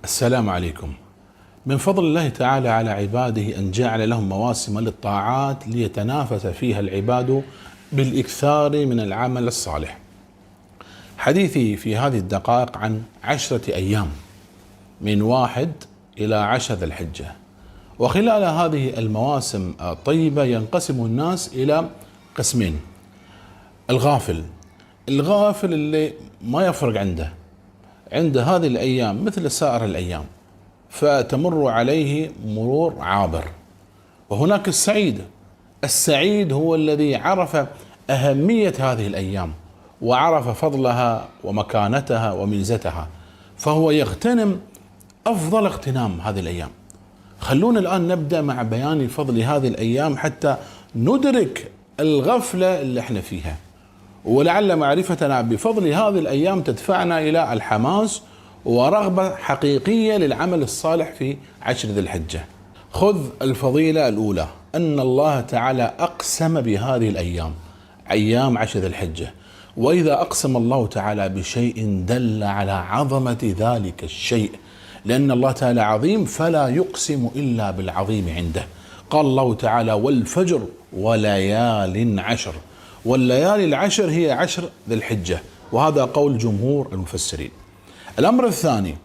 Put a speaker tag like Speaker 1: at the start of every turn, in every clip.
Speaker 1: السلام عليكم. من فضل الله تعالى على عباده أن جعل لهم مواسم للطاعات ليتنافس فيها العباد بالإكثار من العمل الصالح. حديثي في هذه الدقائق عن 10 أيام من 1 إلى 10 ذي الحجة. وخلال هذه المواسم الطيبة ينقسم الناس إلى قسمين: الغافل اللي ما يفرق عنده هذه الأيام مثل سائر الأيام فتمر عليه مرور عابر. وهناك السعيد هو الذي عرف أهمية هذه الأيام وعرف فضلها ومكانتها وميزتها، فهو يغتنم أفضل اغتنام هذه الأيام. خلونا الآن نبدأ مع بيان فضل هذه الأيام حتى ندرك الغفلة اللي احنا فيها، ولعل معرفتنا بفضل هذه الأيام تدفعنا إلى الحماس ورغبة حقيقية للعمل الصالح في 10 ذي الحجة. خذ الفضيلة الأولى، أن الله تعالى أقسم بهذه الأيام، أيام 10 ذي الحجة. وإذا أقسم الله تعالى بشيء دل على عظمة ذلك الشيء، لأن الله تعالى عظيم فلا يقسم إلا بالعظيم عنده. قال الله تعالى: والفجر وليال عشر. والليالي العشر هي 10 ذي الحجة، وهذا قول جمهور المفسرين. الأمر الثاني،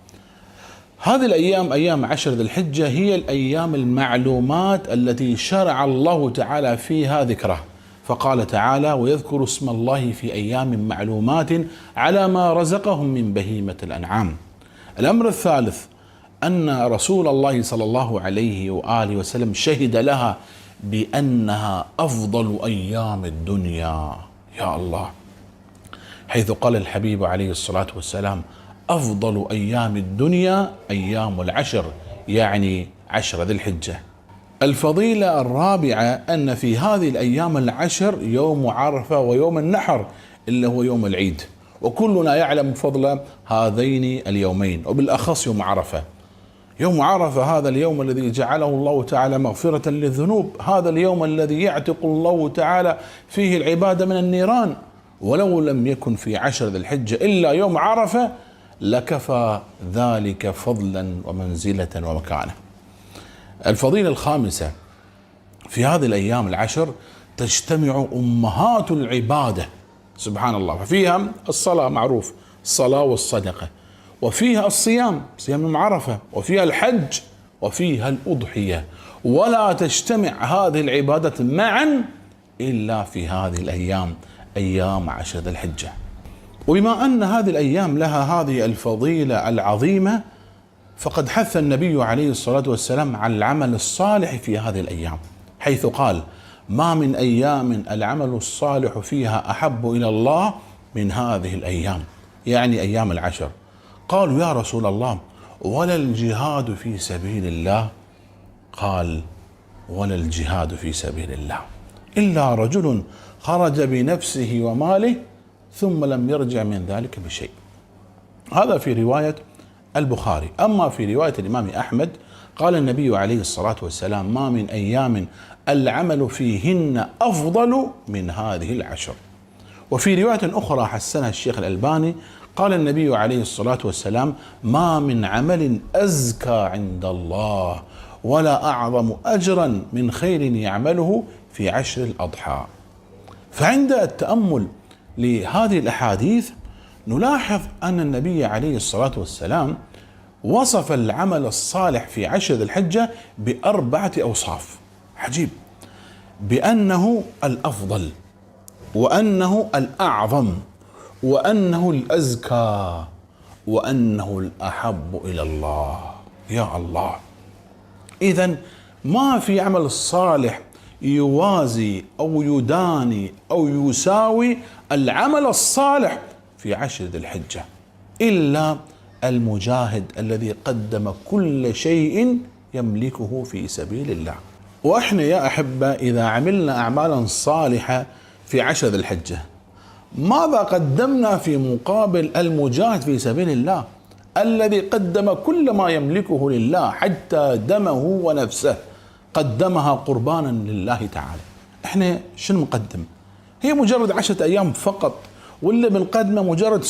Speaker 1: هذه الأيام أيام 10 ذي الحجة هي الأيام المعلومات التي شرع الله تعالى فيها ذكره، فقال تعالى: ويذكر اسم الله في أيام معلومات على ما رزقهم من بهيمة الأنعام. الأمر الثالث، أن رسول الله صلى الله عليه وآله وسلم شهد لها بأنها أفضل أيام الدنيا. يا الله، حيث قال الحبيب عليه الصلاة والسلام: أفضل أيام الدنيا أيام العشر، يعني 10 ذي الحجة. الفضيلة الرابعة، أن في هذه الأيام العشر يوم عرفة ويوم النحر اللي هو يوم العيد، وكلنا يعلم فضل هذين اليومين، وبالأخص يوم عرفة. يوم عرفة هذا اليوم الذي جعله الله تعالى مغفرة للذنوب، هذا اليوم الذي يعتق الله تعالى فيه العباد من النيران. ولو لم يكن في 10 ذي الحجة إلا يوم عرفة لكفى ذلك فضلا ومنزلة ومكانة. الفضيلة الخامسة، في هذه الأيام العشر تجتمع أمهات العبادة سبحان الله، ففيها الصلاة معروف، الصلاة والصدقة، وفيها الصيام، صيام يوم عرفة، وفيها الحج، وفيها الأضحية. ولا تجتمع هذه العبادات معا إلا في هذه الأيام، أيام 10 ذي الحجة. وبما أن هذه الأيام لها هذه الفضيلة العظيمة، فقد حث النبي عليه الصلاة والسلام على العمل الصالح في هذه الأيام، حيث قال: ما من أيام العمل الصالح فيها أحب إلى الله من هذه الأيام، يعني أيام العشر. قالوا: يا رسول الله، ولا الجهاد في سبيل الله؟ قال: ولا الجهاد في سبيل الله إلا رجل خرج بنفسه وماله ثم لم يرجع من ذلك بشيء. هذا في رواية البخاري. أما في رواية الإمام أحمد قال النبي عليه الصلاة والسلام: ما من أيام العمل فيهن أفضل من هذه العشر. وفي رواية أخرى حسنها الشيخ الألباني قال النبي عليه الصلاة والسلام: ما من عمل أزكى عند الله ولا أعظم أجرا من خير يعمله في 10 الأضحى. فعند التأمل لهذه الأحاديث نلاحظ أن النبي عليه الصلاة والسلام وصف العمل الصالح في 10 ذي الحجة ب4 أوصاف عجيب، بأنه الأفضل، وأنه الأعظم، وأنه الأزكى، وأنه الأحب إلى الله. يا الله، إذن ما في عمل صالح يوازي أو يداني أو يساوي العمل الصالح في 10 ذي الحجة إلا المجاهد الذي قدم كل شيء يملكه في سبيل الله. وإحنا يا أحبة إذا عملنا أعمالا صالحة في 10 ذي الحجة، ماذا قدمنا في مقابل المجاهد في سبيل الله الذي قدم كل ما يملكه لله، حتى دمه ونفسه قدمها قربانا لله تعالى؟ احنا شنو نقدم؟ هي مجرد 10 أيام فقط، واللي بنقدمه مجرد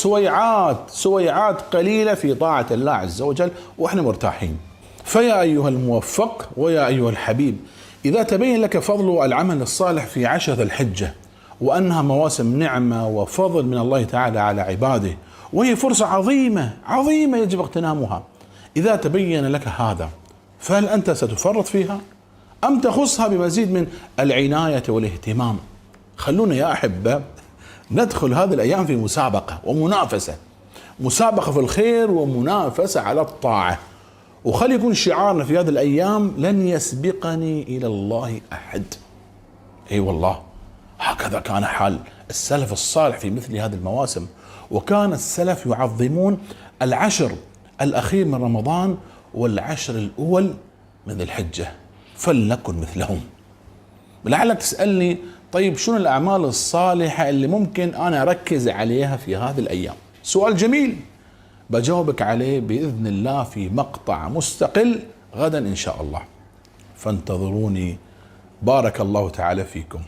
Speaker 1: سويعات قليلة في طاعة الله عز وجل وإحنا مرتاحين. فيا أيها الموفق ويا أيها الحبيب، إذا تبين لك فضل العمل الصالح في 10 ذي الحجة وأنها مواسم نعمة وفضل من الله تعالى على عباده، وهي فرصة عظيمة يجب اغتنامها، إذا تبين لك هذا فهل أنت ستفرط فيها أم تخصها بمزيد من العناية والاهتمام؟ خلونا يا أحبة ندخل هذه الأيام في مسابقة ومنافسة، مسابقة في الخير ومنافسة على الطاعة، وخلي يكون شعارنا في هذه الأيام لن يسبقني إلى الله أحد. أي والله هكذا كان حال السلف الصالح في مثل هذه المواسم، وكان السلف يعظمون 10 الأخير من رمضان وال10 الأول من ذي الحجة، فلنكن مثلهم. لعلك تسألني طيب شنو الأعمال الصالحة اللي ممكن أنا أركز عليها في هذه الأيام؟ سؤال جميل، بجاوبك عليه بإذن الله في مقطع مستقل غدا إن شاء الله، فانتظروني. بارك الله تعالى فيكم.